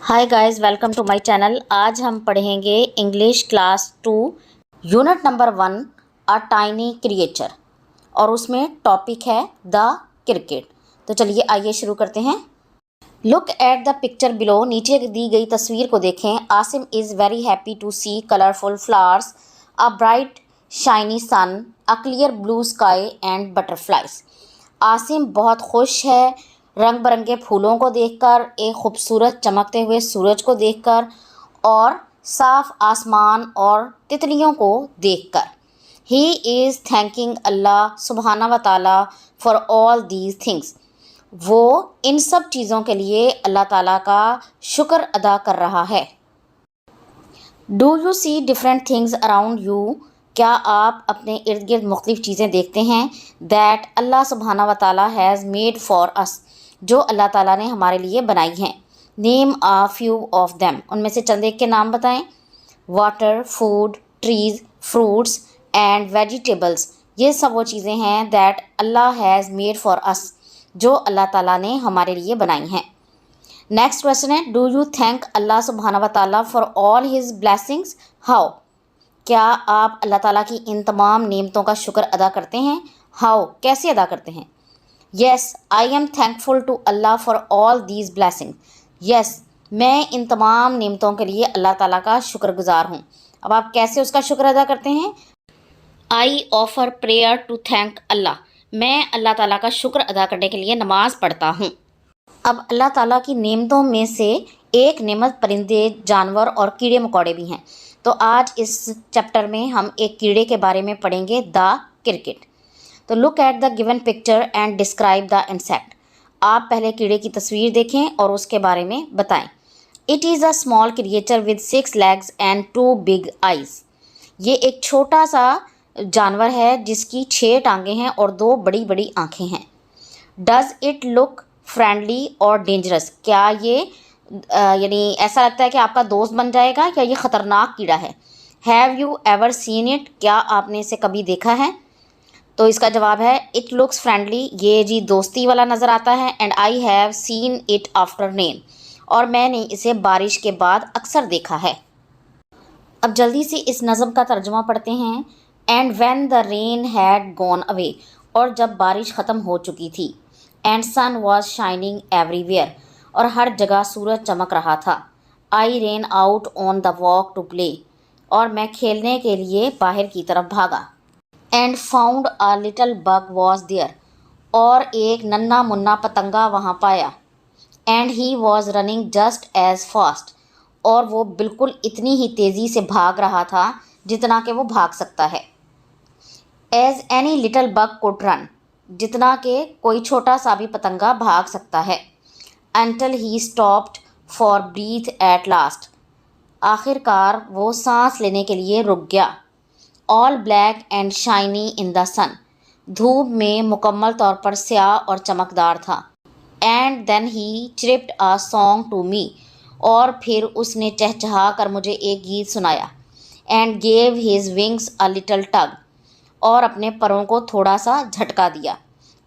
Hi guys, welcome to my channel. आज हम पढ़ेंगे English class 2 unit number 1 a tiny creature और उसमें टॉपिक है द क्रिकेट। तो चलिए आइए शुरू करते हैं। Look at the picture below. नीचे दी गई तस्वीर को देखें। Asim is very happy to see colourful flowers, a bright shiny sun, a clear blue sky and butterflies. Asim बहुत खुश है रंग बरंगे फूलों को देखकर, एक खूबसूरत चमकते हुए सूरज को देखकर और साफ आसमान और तितलियों को देखकर। ही इज़ थैंकिंग अल्लाह सुबहाना व ताला फॉर ऑल दीज थिंग्स। वो इन सब चीज़ों के लिए अल्लाह ताला का शुक्र अदा कर रहा है। Do you see different things around you. क्या आप अपने इर्द गिर्द मुख्तलिफ़ चीज़ें देखते हैं। दैट अल्लाह सुबहाना व ताला हैज़ मेड फॉर अस, जो अल्लाह ताला ने हमारे लिए बनाई हैं। Name uh few of them. उनमें से चंद एक के नाम बताएं। Water, food, trees, fruits and vegetables. ये सब वो चीज़ें हैं that Allah has made for us, जो अल्लाह ताला ने हमारे लिए बनाई हैं। नेक्स्ट क्वेश्चन है, डू यू थैंक अल्लाह सुबहाना व ताला for all his blessings. How. क्या आप अल्लाह ताला की इन तमाम नेमतों का शुक्र अदा करते हैं। हाउ, कैसे अदा करते हैं। Yes I am thankful to Allah for all these blessing. Yes, मैं इन तमाम नेमतों के लिए अल्लाह ताला का शुक्रगुजार हूँ। अब आप कैसे उसका शुक्र अदा करते हैं। आई ऑफ़र प्रेयर टू थैंक अल्लाह। मैं अल्लाह ताला का शुक्र अदा करने के लिए नमाज़ पढ़ता हूँ। अब अल्लाह ताला की नेमतों में से एक नेमत परिंदे, जानवर और कीड़े मकोड़े भी हैं। तो आज इस चैप्टर में हम एक कीड़े के बारे में पढ़ेंगे, द क्रिकेट। तो look at the given picture and describe the insect. आप पहले कीड़े की तस्वीर देखें और उसके बारे में बताएं। It is a small creature with 6 legs and 2 big eyes। ये एक छोटा सा जानवर है जिसकी 6 टांगें हैं और 2 बड़ी बड़ी आँखें हैं। डज़ इट लुक फ्रेंडली और डेंजरस। क्या ये यानी ऐसा लगता है कि आपका दोस्त बन जाएगा या ये ख़तरनाक कीड़ा है। Have you ever seen it. क्या आपने इसे कभी देखा है। तो इसका जवाब है इट लुक्स फ्रेंडली। ये जी दोस्ती वाला नज़र आता है। And I have seen it after rain. और मैंने इसे बारिश के बाद अक्सर देखा है। अब जल्दी से इस नज़म का तर्जुमा पढ़ते हैं। And when the rain had gone away. और जब बारिश ख़त्म हो चुकी थी। And sun was shining everywhere. और हर जगह सूरज चमक रहा था। I ran out on the walk to play. और मैं खेलने के लिए बाहर की तरफ भागा। And found a little bug was there. और एक नन्हा मुन्ना पतंगा वहाँ पाया। And he was running just as fast. और वो बिल्कुल इतनी ही तेज़ी से भाग रहा था जितना कि वो भाग सकता है। As any little bug could run. जितना कि कोई छोटा सा भी पतंगा भाग सकता है। Until he stopped for breath at last. आखिरकार वो सांस लेने के लिए रुक गया। All black and shiny in the sun. धूप में मुकम्मल तौर पर स्याह और चमकदार था। And then he chipped a song to me. और फिर उसने चहचहा कर मुझे एक गीत सुनाया। And gave his wings a little tug. और अपने परों को थोड़ा सा झटका दिया।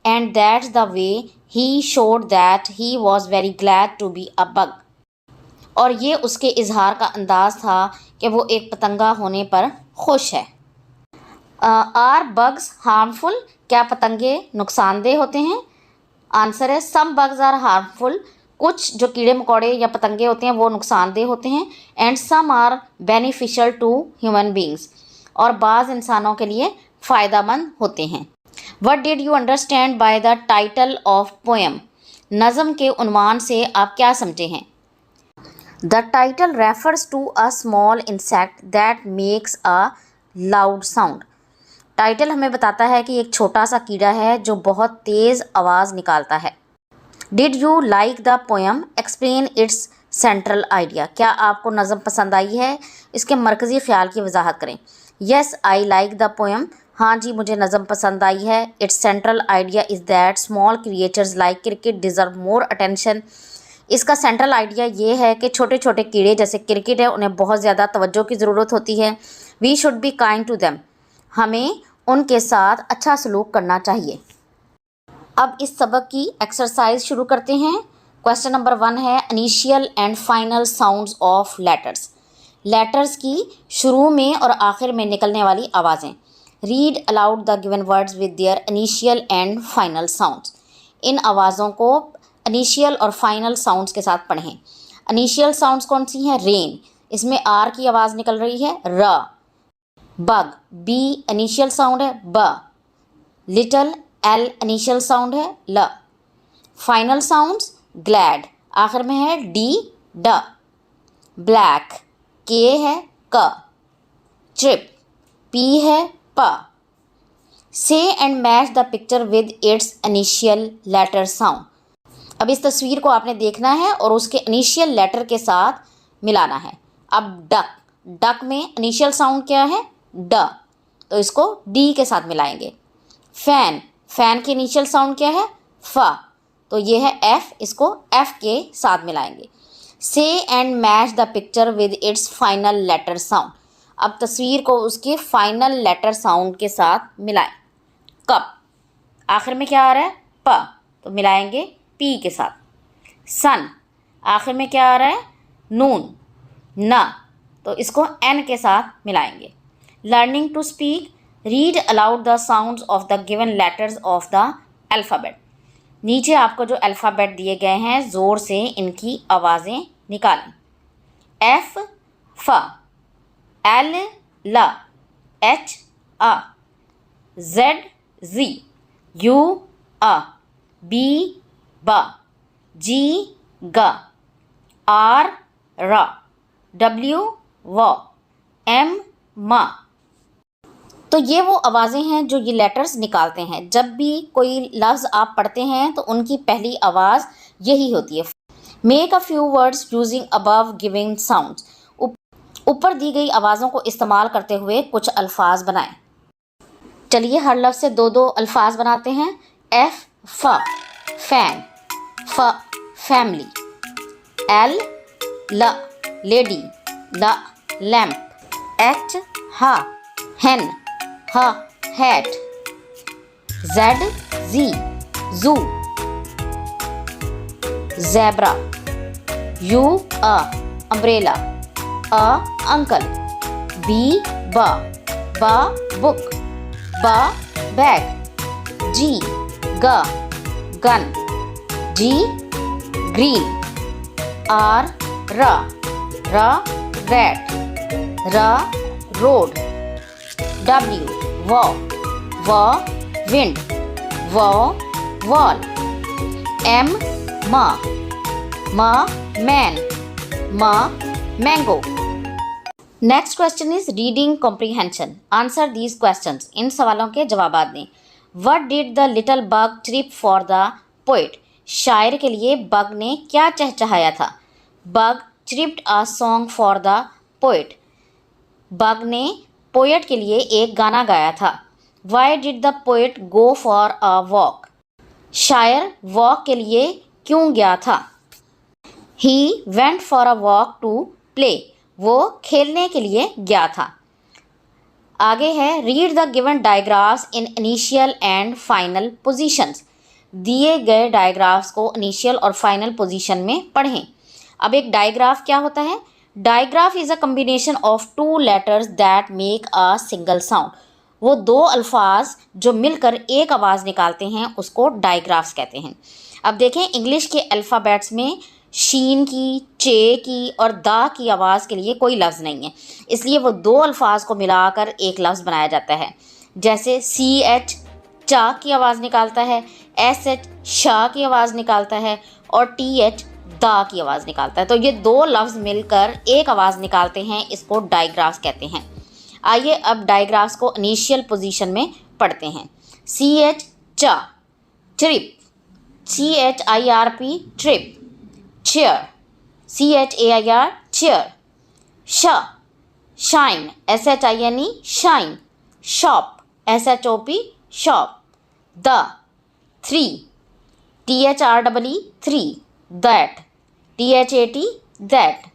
And that's the way he showed that he was very glad to be a bug. और ये उसके इजहार का अंदाज़ था कि वो एक पतंगा होने पर खुश है। Are bugs harmful. क्या पतंगे नुकसानदेह होते हैं। आंसर है सम बग्स आर हार्मफुल। कुछ जो कीड़े मकोड़े या पतंगे होते हैं वो नुकसानदेह होते हैं। And some are beneficial to human beings. और बाज़ इंसानों के लिए फ़ायदेमंद होते हैं। What did you understand by the title of poem. नज़म के उन्वान से आप क्या समझे हैं। The title refers to a small insect that makes a loud sound. Title हमें बताता है कि एक छोटा सा कीड़ा है जो बहुत तेज़ आवाज़ निकालता है। Did you like the poem. Explain it's central idea. क्या आपको नज़म पसंद आई है, इसके मरकज़ी ख़्याल की वजाहत करें। Yes I like the poem. हाँ जी, मुझे नज़म पसंद आई है। It's central idea is that small creatures like cricket deserve more attention. इसका सेंट्रल आइडिया ये है कि छोटे छोटे कीड़े जैसे क्रिकेट है उन्हें बहुत ज़्यादा तवज्जो की ज़रूरत होती है। We should be kind to them. हमें उनके साथ अच्छा सलूक करना चाहिए। अब इस सबक की एक्सरसाइज शुरू करते हैं। क्वेश्चन नंबर 1 है initial and final sounds of letters. Letters की शुरू में और आखिर में निकलने वाली आवाज़ें। Read aloud the given words with their initial and final sounds. इन आवाज़ों को इनिशियल और फाइनल साउंड्स के साथ पढ़ें। इनिशियल साउंड्स कौन सी हैं? रेन, इसमें आर की आवाज़ निकल रही है र। बग, बी इनिशियल साउंड है ब। लिटिल, एल इनिशियल साउंड है ल। फाइनल साउंड्स ग्लैड, आखिर में है डी ड। ब्लैक, के है क। ट्रिप, पी है प। Say and match the picture with its initial letter sound. अब इस तस्वीर को आपने देखना है और उसके इनिशियल लेटर के साथ मिलाना है। अब डक, डक में इनिशियल साउंड क्या है? ड, तो इसको डी के साथ मिलाएंगे। फैन, फैन की इनिशियल साउंड क्या है? फ, तो ये है एफ, इसको एफ के साथ मिलाएंगे। Say and match the picture with its final letter sound. अब तस्वीर को उसके फाइनल लेटर साउंड के साथ मिलाएं। कप, आखिर में क्या आ रहा है? प, तो मिलाएंगे पी के साथ। सन, आखिर में क्या आ रहा है? नून, न, तो इसको एन के साथ मिलाएंगे। Learning to speak, read aloud the sounds of the given letters of the alphabet. नीचे आपको जो अल्फ़ाबेट दिए गए हैं ज़ोर से इनकी आवाज़ें निकालें। एफ फ, एल ल, एच अ, जेड जी, यू अ, बी ब, जी ग, आर र, डब्ल्यू व, एम म। तो ये वो आवाज़ें हैं जो ये लेटर्स निकालते हैं। जब भी कोई लफ्ज़ आप पढ़ते हैं तो उनकी पहली आवाज़ यही होती है। Make a few words using above giving sounds. ऊपर दी गई आवाज़ों को इस्तेमाल करते हुए कुछ अल्फाज बनाएं। चलिए हर लफ्ज़ से दो दो अल्फाज बनाते हैं। एफ फ, फैन, फ फैमिली। एल ल, लेडी, ल लैम्प। एच हा, hen, ह hat। Z ji, zoo, zebra। U a, umbrella। A uncle। B ba, book। B bag। G ga, gun। G green। R ra, rat। road। W wow, wind। wall। M ma, man। mango। Next question is reading comprehension. Answer these questions. इन सवालों के जवाब दें। What did the little bug trip for the poet. शायर के लिए bug ने क्या चहचहाया था? Bug tripped a song for the poet. Bug ने पोएट के लिए एक गाना गाया था। Why did the poet go for a walk. शायर वॉक के लिए क्यों गया था? He went for a walk to play. वो खेलने के लिए गया था। आगे है read the given digraphs in initial and final positions. दिए गए डायग्राफ्स को इनिशियल और फाइनल पोजीशन में पढ़ें। अब एक डायग्राफ क्या होता है? Digraph is a combination of two letters that make a single sound. वो दो अल्फाज जो मिलकर एक आवाज़ निकालते हैं उसको डायग्राफ्स कहते हैं। अब देखें इंग्लिश के अल्फ़ाबेट्स में शीन की, चे की और दा की आवाज़ के लिए कोई लफ्ज़ नहीं है, इसलिए वो दो अल्फाज को मिलाकर एक लफ्ज़ बनाया जाता है। जैसे सी एच चा की आवाज़ निकालता है, एस एच शाह की आवाज़ निकालता है और टी एच दा की आवाज़ निकालता है। तो ये दो लफ्ज़ मिलकर एक आवाज़ निकालते हैं, इसको डायग्राफ्स कहते हैं। आइए अब डायग्राफ्स को इनिशियल पोजीशन में पढ़ते हैं। ची एच चा, trip, CHIRP trip. Chair, CHAIR chair. Shine, SHINE shine. Shop, SHOP shop. The, three, THREE three. That, THAT that.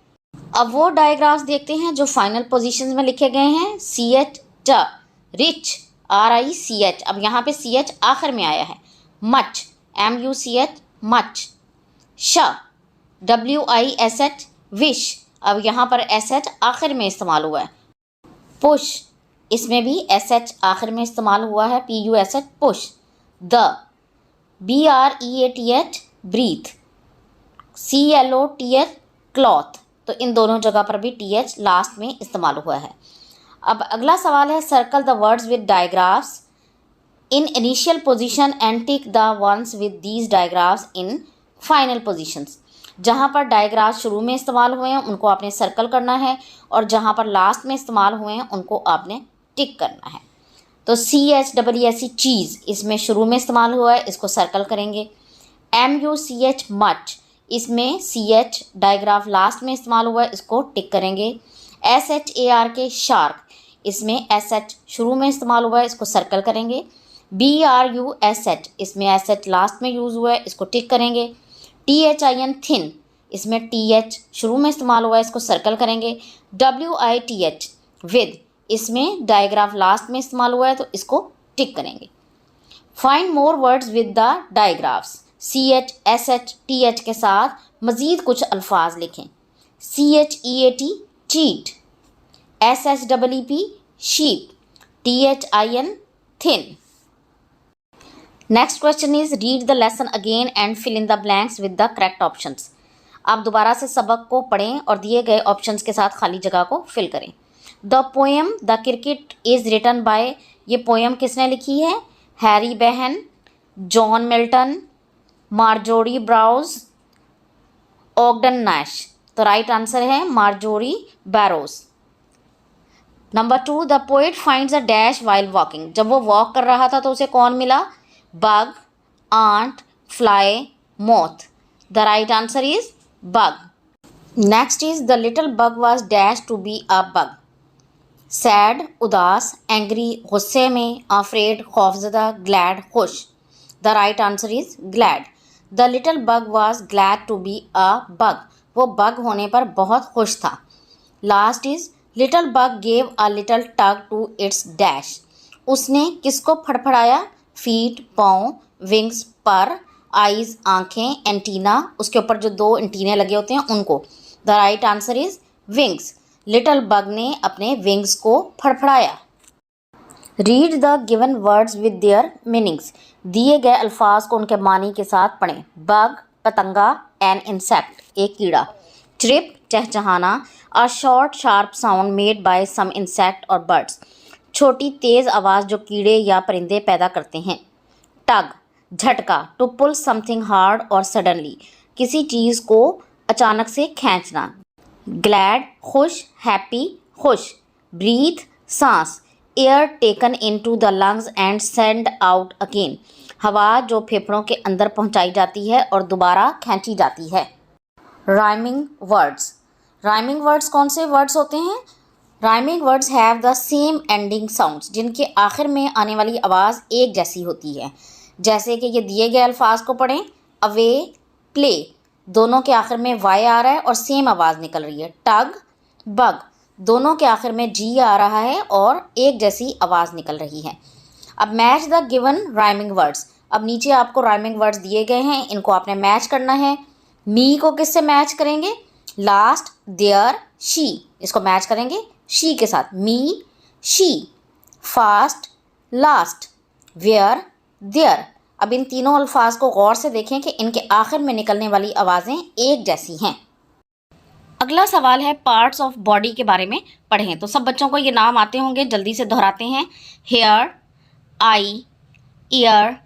अब वो डायग्राफ्स देखते हैं जो फाइनल पोजीशंस में लिखे गए हैं। CH ट, रिच, RICH। अब यहाँ पे CH आखिर में आया है। Much, MUCH much. श, WISH विश, अब यहाँ पर SH आखिर में इस्तेमाल हुआ है। पुश, इसमें भी SH आखिर में इस्तेमाल हुआ है, PUSH पुश। द, BREATH ब्रीथ, CLOTH क्लॉथ, तो इन दोनों जगह पर भी TH लास्ट में इस्तेमाल हुआ है। अब अगला सवाल है circle the words with digraphs in initial position and tick the ones with these digraphs in final positions. जहाँ पर डायग्राफ्स शुरू में इस्तेमाल हुए हैं उनको आपने सर्कल करना है और जहाँ पर लास्ट में इस्तेमाल हुए हैं उनको आपने टिक करना है। तो CHEECH चीज़, इसमें शुरू में इस्तेमाल हुआ है, इसको सर्कल करेंगे। MUCH मच, इसमें CH डायग्राफ लास्ट में इस्तेमाल हुआ है, इसको टिक करेंगे। SHARK शार्क, इसमें SH शुरू में इस्तेमाल हुआ है, इसको सर्कल करेंगे। BRUSH, इसमें SH लास्ट में यूज़ हुआ है, इसको टिक करेंगे। THIN थिन, इसमें TH शुरू में इस्तेमाल हुआ है, इसको सर्कल करेंगे। WITH विद, इसमें डायग्राफ लास्ट में इस्तेमाल हुआ है, तो इसको टिक करेंगे। Find more words with the digraphs, CH SH TH के साथ मज़ीद कुछ अल्फाज लिखें। CHEAT cheat, SHEEP sheep, THIN thin. Next question is read the lesson again and fill in the blanks with the correct options. आप दोबारा से सबक को पढ़ें और दिए गए ऑप्शंस के साथ खाली जगह को फिल करें। The poem the cricket is written by, ये पोएम किसने लिखी है? Harry Behn, John Milton, Marjorie Barrows, Ogden Nash. तो राइट आंसर है Marjorie Barrows. Number 2, the poet finds a dash while walking, जब वो वॉक कर रहा था तो उसे कौन मिला? Bug, ant, fly, moth. The right answer is bug. Next is the little bug was dash to be a bug. Sad उदास, एंग्री गुस्से में, अफ्रेड खौफजदा, ग्लैड खुश। The right answer is glad. The little bug was glad to be a bug, वो बग होने पर बहुत खुश था। Last is little bug gave a little tug to its dash, उसने किसको फड़फड़ाया? फीट पाँव, विंग्स पर, आइज़ आँखें, एंटीना उसके ऊपर जो 2 एंटीने लगे होते हैं उनको। The right answer is wings, little bug ने अपने विंग्स को फड़फड़ाया। Read the given words with their meanings, दिए गए अल्फाज को उनके मानी के साथ पढ़ें। बग पतंगा, एन इंसेक्ट एक कीड़ा। ट्रिप चहचहाना, a short sharp sound made by some insect और बर्ड्स, छोटी तेज़ आवाज़ जो कीड़े या परिंदे पैदा करते हैं। टग झटका, टू पुल समथिंग हार्ड और सडनली, किसी चीज़ को अचानक से खींचना। ग्लैड खुश, हैप्पी खुश। ब्रीथ सांस, air taken into the lungs and send out again, हवा जो फेफड़ों के अंदर पहुंचाई जाती है और दोबारा खींची जाती है। राइमिंग वर्ड्स, राइमिंग वर्ड्स कौन से वर्ड्स होते हैं? Rhyming words have the same ending sounds, जिनके आखिर में आने वाली आवाज़ एक जैसी होती है। जैसे कि ये दिए गए अल्फाज को पढ़ें। अवे, प्ले, दोनों के आखिर में वाई आ रहा है और सेम आवाज़ निकल रही है। टग, बग, दोनों के आखिर में जी आ रहा है और एक जैसी आवाज़ निकल रही है। अब match the given rhyming words, अब नीचे आपको राइमिंग वर्ड्स दिए गए हैं, इनको आपने मैच करना है। मी को किससे मैच करेंगे? लास्ट, देयर, शी, इसको मैच करेंगे शी के साथ। Me, she. Fast, last, where, there. अब इन तीनों अल्फाज को गौर से देखें कि इनके आखिर में निकलने वाली आवाज़ें एक जैसी हैं। अगला सवाल है पार्ट्स ऑफ बॉडी के बारे में पढ़ें। तो सब बच्चों को ये नाम आते होंगे, जल्दी से दोहराते हैं। Hair, eye, ear,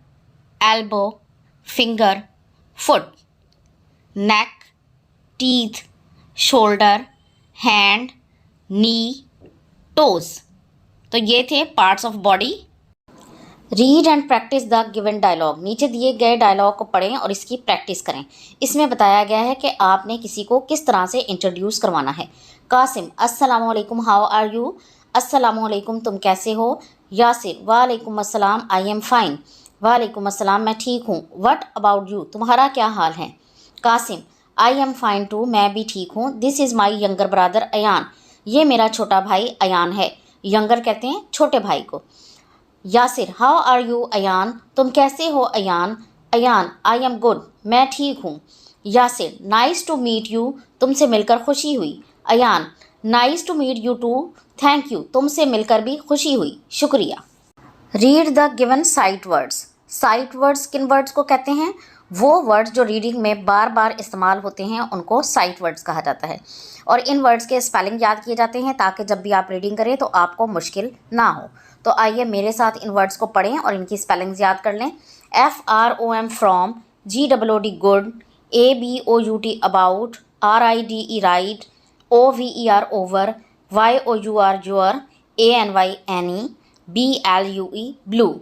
elbow, finger, foot. Neck, teeth, shoulder, hand, knee, toes. तो ये थे parts of body. Read and practise the given dialogue, नीचे दिए गए डायलॉग को पढ़ें और इसकी प्रैक्टिस करें। इसमें बताया गया है कि आपने किसी को किस तरह से इंट्रोड्यूस करवाना है। कासिम, अस्सलाम वालेकुम, हाउ आर यू? अस्सलाम वालेकुम, तुम कैसे हो? यासिर, वालेकुम अस्सलाम, आई एम फाइन। वालेकुम अस्सलाम, मैं ठीक हूँ। व्हाट अबाउट यू, तुम्हारा क्या हाल है? Qasim, I am fine too, मैं भी ठीक हूँ। This is my younger brother Ayan, ये मेरा छोटा भाई अयान है। यंगर कहते हैं छोटे भाई को। Yasir, how are you Ayan, तुम कैसे हो Ayan? Ayan, I am good, मैं ठीक हूँ। Yasir, nice to meet you, तुमसे मिलकर खुशी हुई। Ayan, nice to meet you too, thank you, तुमसे मिलकर भी खुशी हुई, शुक्रिया। Read the given sight words. Sight words किन वर्ड्स को कहते हैं? वो वर्ड्स जो रीडिंग में बार बार इस्तेमाल होते हैं उनको साइट वर्ड्स कहा जाता है। और इन वर्ड्स के स्पेलिंग याद किए जाते हैं ताकि जब भी आप रीडिंग करें तो आपको मुश्किल ना हो। तो आइए मेरे साथ इन वर्ड्स को पढ़ें और इनकी स्पेलिंग्स याद कर लें। FROM from, GOOD good, ABOUT about, RIDE ride, OVER over, YOUR your, ANY any, BLUE blue.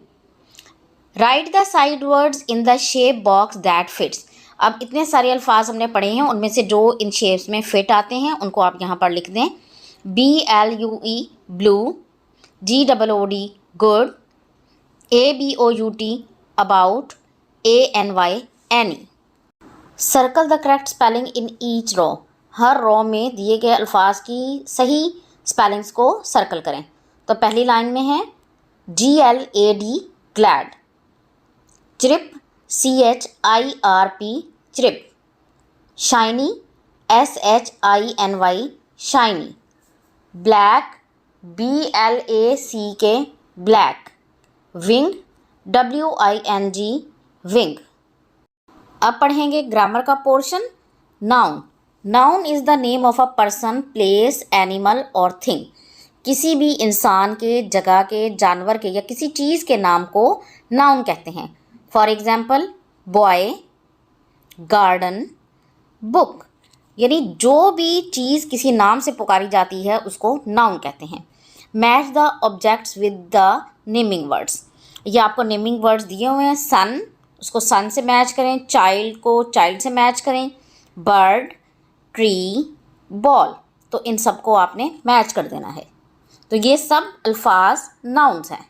Right the side words in the shape box that fits. अब इतने सारे अल्फाज हमने पढ़े हैं, उनमें से जो इन शेप्स में फिट आते हैं उनको आप यहाँ पर लिख दें। BLUE blue, GOOD good, ABOUT about, ANY any. Circle the correct spelling in each row. हर रो में दिए गए अल्फाज की सही स्पेलिंग्स को सर्कल करें। तो पहली लाइन में है GLAD glad, chirp CHIRP chirp, shiny SHINY shiny, black BLACK black, wing WING wing. अब पढ़ेंगे ग्रामर का portion. Noun. Noun is the name of a person, place, animal और थिंग। किसी भी इंसान के, जगह के, जानवर के या किसी चीज़ के नाम को नाउन कहते हैं। For example boy, garden, book. यानी जो भी चीज़ किसी नाम से पुकारी जाती है उसको नाउन कहते हैं। Match the objects with the naming words. ये आपको नेमिंग वर्ड्स दिए हुए हैं। सन, उसको सन से मैच करें। चाइल्ड को चाइल्ड से मैच करें। Bird, tree, ball. तो इन सब को आपने मैच कर देना है। तो ये सब अल्फाज नाउन्स हैं।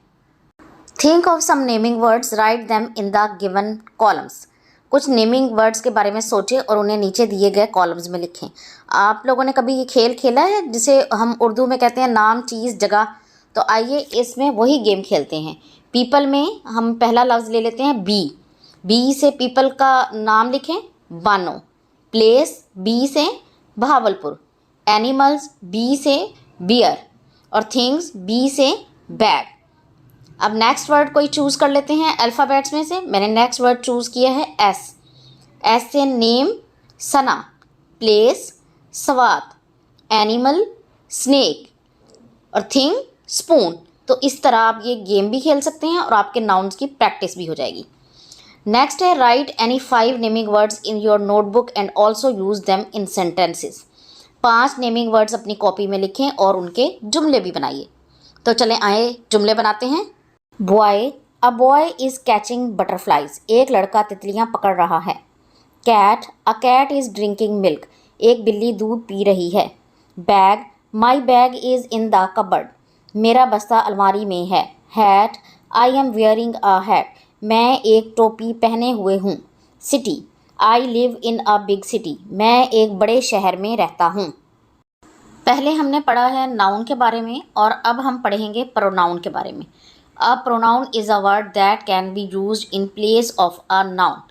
Think of some naming words, write them in the given columns. कुछ नेमिंग वर्ड्स के बारे में सोचें और उन्हें नीचे दिए गए कॉलम्स में लिखें। आप लोगों ने कभी ये खेल खेला है जिसे हम उर्दू में कहते हैं नाम, चीज़, जगह? तो आइए इसमें वही गेम खेलते हैं। पीपल में हम पहला लफ्ज़ ले लेते हैं बी। बी से पीपल का नाम लिखें, बानो। प्लेस बी से बहावलपुर। एनिमल्स बी से बियर। और थिंग्स बी से बैग। अब नेक्स्ट वर्ड कोई चूज़ कर लेते हैं अल्फ़ाबेट्स में से। मैंने नेक्स्ट वर्ड चूज़ किया है एस। एस से नेम सना, प्लेस सवात, एनिमल स्नेक और थिंग स्पून। तो इस तरह आप ये गेम भी खेल सकते हैं और आपके नाउन्स की प्रैक्टिस भी हो जाएगी। नेक्स्ट है right any 5 naming words in your notebook and also use them in sentences. 5 naming words अपनी कॉपी में लिखें और उनके जुमले भी बनाइए। तो चलें आए जुमले बनाते हैं। Boy, a boy is catching butterflies. एक लड़का तितलियाँ पकड़ रहा है। Cat, a cat is drinking milk. एक बिल्ली दूध पी रही है। Bag, my bag is in the cupboard. मेरा बस्ता अलमारी में है। Hat, I am wearing a hat. मैं एक टोपी पहने हुए हूँ। City, I live in a big city. मैं एक बड़े शहर में रहता हूँ। पहले हमने पढ़ा है नाउन के बारे में और अब हम पढ़ेंगे प्रोनाउन के बारे में। A pronoun is a word that can be used in place of a noun.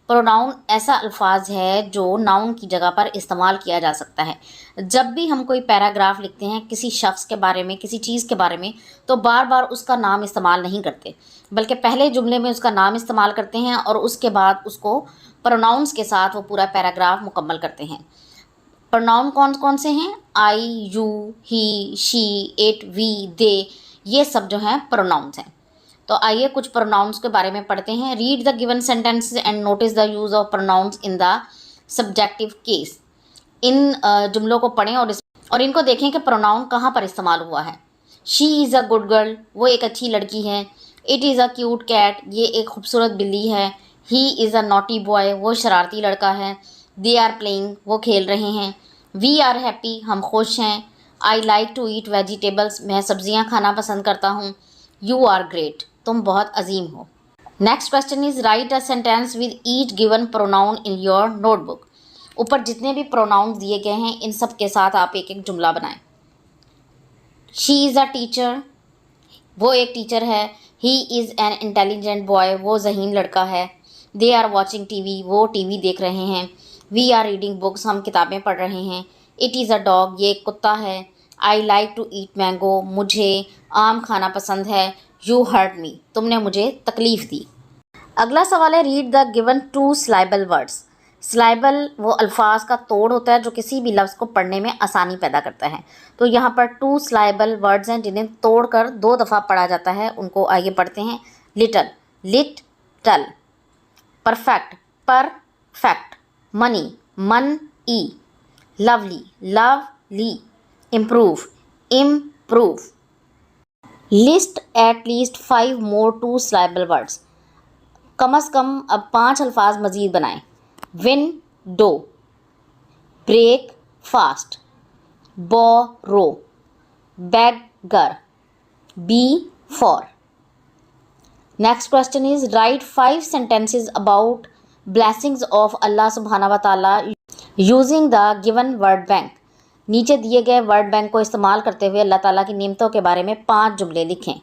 Pronoun ऐसा अल्फाज है जो नाउन की जगह पर इस्तेमाल किया जा सकता है। जब भी हम कोई पैराग्राफ लिखते हैं किसी शख्स के बारे में, किसी चीज़ के बारे में, तो बार बार उसका नाम इस्तेमाल नहीं करते, बल्कि पहले जुमले में उसका नाम इस्तेमाल करते हैं और उसके बाद उसको प्रोनाउंस के साथ वो पूरा पैराग्राफ मुकम्मल करते हैं। प्रोनाउन कौन कौन से हैं? I, you, he, she, it, we, they, ये सब जो हैं प्रोनाउंस हैं। तो आइए कुछ प्रोनाउंस के बारे में पढ़ते हैं। Read the given sentences and notice the use of pronouns in the subjective case. इन जुमलों को पढ़ें और इनको देखें कि प्रोनाउन कहाँ पर इस्तेमाल हुआ है। She is a good girl, वो एक अच्छी लड़की है। It is a cute cat, ये एक खूबसूरत बिल्ली है। He is a naughty boy, वो शरारती लड़का है। दे आर प्लेइंग, वो खेल रहे हैं। वी आर हैप्पी, हम खुश हैं। I like to eat vegetables, मैं सब्जियां खाना पसंद करता हूँ। यू आर ग्रेट, तुम बहुत अजीम हो। Next question is right a sentence with each given pronoun in your notebook. ऊपर जितने भी प्रोनाउन दिए गए हैं इन सब के साथ आप एक एक जुमला बनाएं। शी इज़ अ टीचर, वो एक टीचर है। He is an intelligent boy, वो ज़हीन लड़का है। दे आर वॉचिंग टीवी, वो टीवी देख रहे हैं। वी आर रीडिंग बुक्स, हम किताबें पढ़ रहे हैं। इट इज़ अ डॉग, ये एक कुत्ता है। I like to eat mango, मुझे आम खाना पसंद है। यू हर्ट मी, तुमने मुझे तकलीफ़ दी। अगला सवाल है read the given to syllable words. Syllable वो अल्फाज का तोड़ होता है जो किसी भी लफ्ज़ को पढ़ने में आसानी पैदा करता है। तो यहाँ पर टू सिलेबल वर्ड्स हैं जिन्हें तोड़कर 2 दफ़ा पढ़ा जाता है, उनको आइए पढ़ते हैं। Little, little. Perfect, perfect. Money, money. Lovely, lovely. Improve, improve. List at least 5 more two syllable words. कम अज़ कम अब 5 अल्फाज मज़ीद बनाएं। Window, breakfast, borrow, beggar, before. Next question is write 5 sentences about blessings of Allah सुब्हाना व ताला using the given word bank. नीचे दिए गए वर्ड बैंक को इस्तेमाल करते हुए अल्लाह ताला की नेमतों के बारे में 5 जुमले लिखें।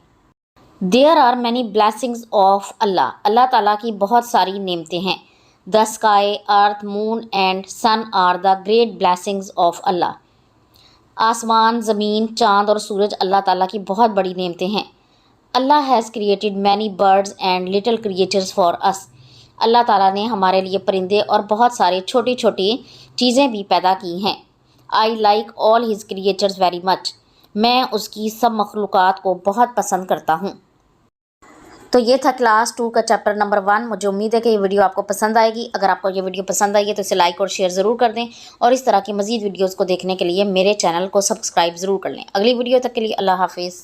There are many blessings of Allah, अल्लाह ताला की बहुत सारी नेमतें हैं। The sky, earth, moon and sun are the great blessings of Allah. आसमान, ज़मीन, चाँद और सूरज अल्लाह ताला की बहुत बड़ी नेमतें हैं। Allah has created many birds and little creatures for us. अल्लाह ताला ने हमारे लिए परिंदे और बहुत सारे छोटी छोटी चीज़ें भी पैदा की हैं। I like all his creatures very much, मैं उसकी सब मखलूक़ात को बहुत पसंद करता हूँ। तो ये था क्लास 2 का चैप्टर नंबर 1। मुझे उम्मीद है कि ये वीडियो आपको पसंद आएगी। अगर आपको ये वीडियो पसंद आई है तो इसे लाइक और शेयर ज़रूर कर दें और इस तरह की मज़ीद वीडियोज़ को देखने के लिए मेरे चैनल को सब्सक्राइब ज़रूर कर लें। अगली वीडियो तक के लिए अल्लाह हाफिज़।